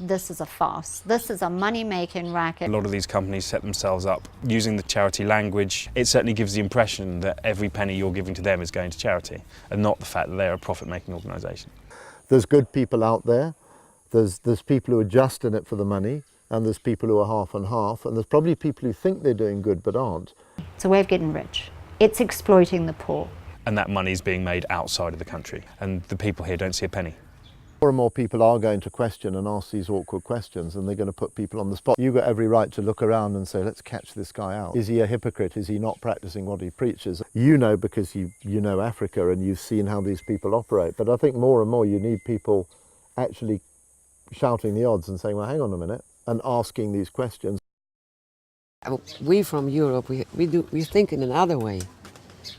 this is a farce. This is a money-making racket. A lot of these companies set themselves up using the charity language. It certainly gives the impression that every penny you're giving to them is going to charity, and not the fact that they're a profit-making organisation. There's good people out there. There's people who are just in it for the money, and there's people who are half and half, and there's probably people who think they're doing good but aren't. It's a way of getting rich. It's exploiting the poor. And that money is being made outside of the country, and the people here don't see a penny. More and more people are going to question and ask these awkward questions, and they're going to put people on the spot. You've got every right to look around and say, let's catch this guy out. Is he a hypocrite? Is he not practicing what he preaches? You know, because you know Africa and you've seen how these people operate. But I think more and more you need people actually shouting the odds and saying, well, hang on a minute, and asking these questions. We from Europe, we think in another way.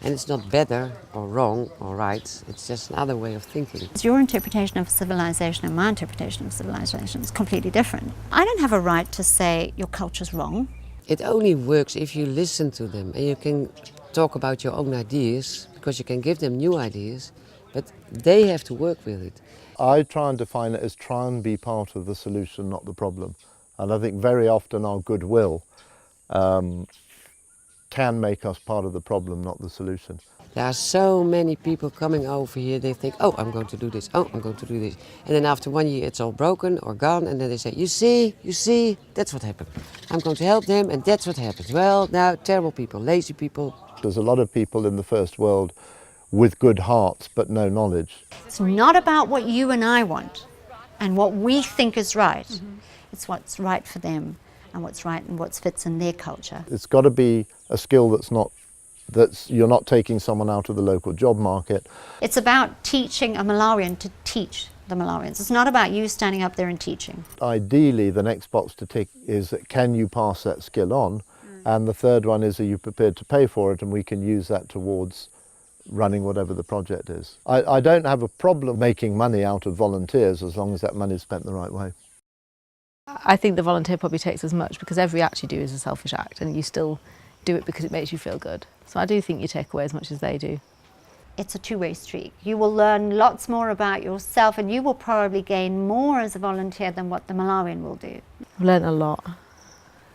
And it's not better or wrong or right, it's just another way of thinking. Your interpretation of civilization and my interpretation of civilization is completely different. I don't have a right to say your culture's wrong. It only works if you listen to them and you can talk about your own ideas, because you can give them new ideas, but they have to work with it. I try and define it as try and be part of the solution, not the problem. And I think very often our goodwill can make us part of the problem, not the solution. There are so many people coming over here, they think, oh, I'm going to do this, oh, I'm going to do this. And then after 1 year it's all broken or gone, and then they say, you see, that's what happened. I'm going to help them, and that's what happened. Well, now, terrible people, lazy people. There's a lot of people in the first world with good hearts but no knowledge. It's not about what you and I want and what we think is right. It's what's right for them and what's right and what fits in their culture. It's got to be a skill you're not taking someone out of the local job market. It's about teaching a Malawian to teach the Malawians. It's not about you standing up there and teaching. Ideally, the next box to tick is, can you pass that skill on? And the third one is, are you prepared to pay for it? And we can use that towards running whatever the project is. I don't have a problem making money out of volunteers as long as that money is spent the right way. I think the volunteer probably takes as much, because every act you do is a selfish act and you still do it because it makes you feel good. So I do think you take away as much as they do. It's a two-way street. You will learn lots more about yourself, and you will probably gain more as a volunteer than what the Malawian will do. I've learned a lot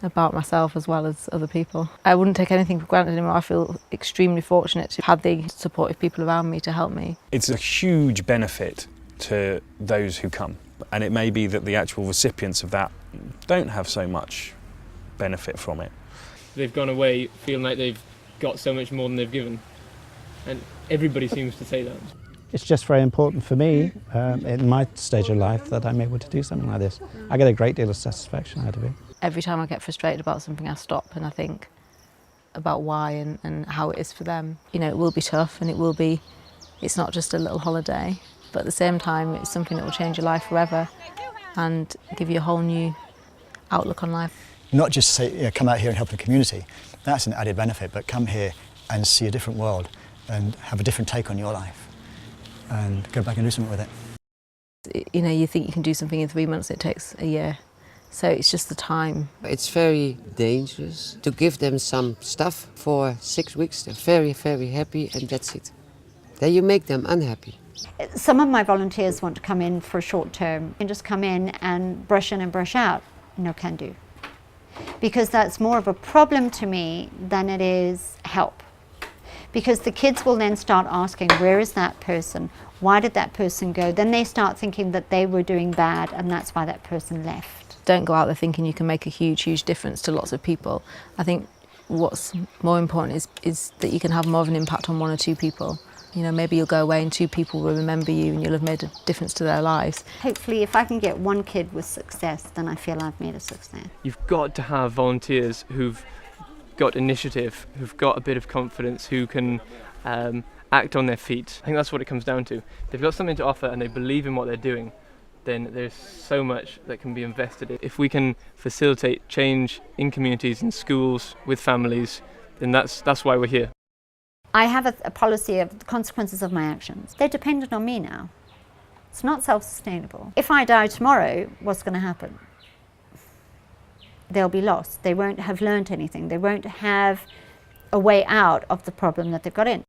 about myself as well as other people. I wouldn't take anything for granted anymore. I feel extremely fortunate to have the supportive people around me to help me. It's a huge benefit to those who come, and it may be that the actual recipients of that don't have so much benefit from it. They've gone away feeling like they've got so much more than they've given, and everybody seems to say that. It's just very important for me in my stage of life that I'm able to do something like this. I get a great deal of satisfaction out of it. Every time I get frustrated about something, I stop and I think about why and how it is for them. You know, it will be tough, and it's not just a little holiday, but at the same time it's something that will change your life forever and give you a whole new outlook on life. Not just say, come out here and help the community, that's an added benefit, but come here and see a different world and have a different take on your life and go back and do something with it. You know, you think you can do something in 3 months, it takes a year. So it's just the time. It's very dangerous to give them some stuff for 6 weeks. They're very, very happy, and that's it. Then you make them unhappy. Some of my volunteers want to come in for a short term and just come in and brush in and brush out. No can do. Because that's more of a problem to me than it is help. Because the kids will then start asking, where is that person? Why did that person go? Then they start thinking that they were doing bad and that's why that person left. Don't go out there thinking you can make a huge, huge difference to lots of people. I think what's more important is that you can have more of an impact on 1 or 2 people. You know, maybe you'll go away and 2 people will remember you and you'll have made a difference to their lives. Hopefully, if I can get 1 kid with success, then I feel I've made a success. You've got to have volunteers who've got initiative, who've got a bit of confidence, who can act on their feet. I think that's what it comes down to. If they've got something to offer and they believe in what they're doing, then there's so much that can be invested in. If we can facilitate change in communities, in schools, with families, then that's why we're here. I have a policy of the consequences of my actions. They're dependent on me now. It's not self-sustainable. If I die tomorrow, what's going to happen? They'll be lost. They won't have learnt anything. They won't have a way out of the problem that they've got in.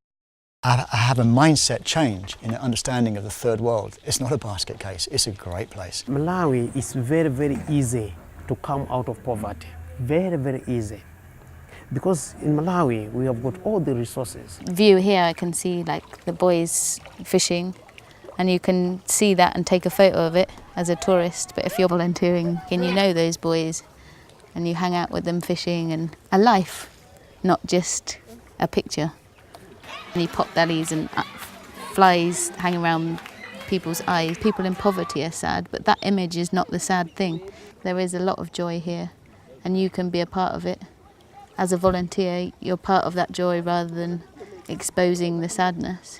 I have a mindset change in the understanding of the third world. It's not a basket case, it's a great place. Malawi is very, very easy to come out of poverty. Very, very easy. Because in Malawi, we have got all the resources. View here, I can see like the boys fishing, and you can see that and take a photo of it as a tourist. But if you're volunteering and you know those boys and you hang out with them fishing, and a life, not just a picture. And you pop bellies and flies hang around people's eyes. People in poverty are sad, but that image is not the sad thing. There is a lot of joy here, and you can be a part of it. As a volunteer, you're part of that joy rather than exposing the sadness.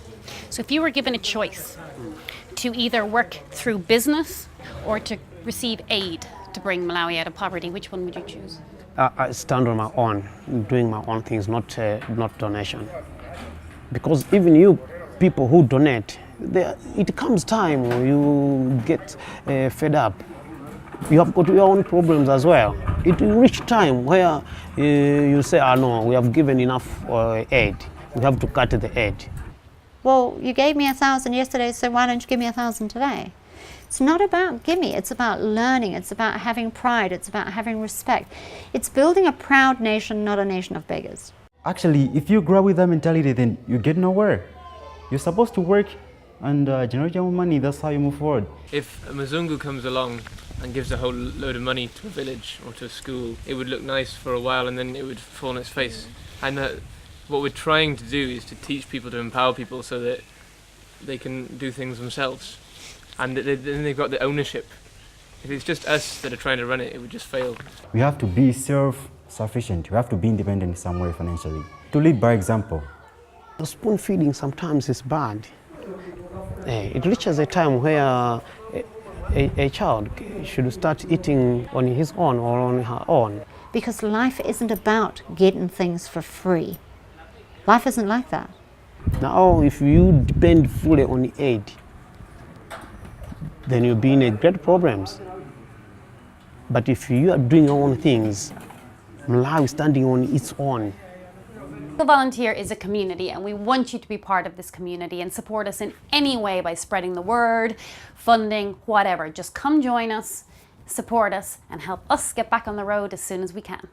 So if you were given a choice to either work through business or to receive aid to bring Malawi out of poverty, which one would you choose? I stand on my own, doing my own things, not donation. Because even you people who donate, it comes time when you get fed up. You have got your own problems as well. It will reach time where you say, no, we have given enough aid. We have to cut the aid. Well, you gave me 1,000 yesterday, so why don't you give me 1,000 today? It's not about gimme, it's about learning, it's about having pride, it's about having respect. It's building a proud nation, not a nation of beggars. Actually, if you grow with that mentality, then you get nowhere. You're supposed to work and generate your own money. That's how you move forward. If a Mzungu comes along and gives a whole load of money to a village or to a school, it would look nice for a while and then it would fall on its face. And what we're trying to do is to teach people, to empower people so that they can do things themselves. And then they've got the ownership. If it's just us that are trying to run it, it would just fail. We have to be self-sufficient. We have to be independent somewhere financially. To lead by example. The spoon feeding sometimes is bad. It reaches a time where a child should start eating on his own or on her own. Because life isn't about getting things for free. Life isn't like that. Now, if you depend fully on aid, then you'll be in great problems. But if you are doing your own things, Malawi is standing on its own. Volunteer is a community, and we want you to be part of this community and support us in any way by spreading the word, funding, whatever. Just come join us, support us, and help us get back on the road as soon as we can.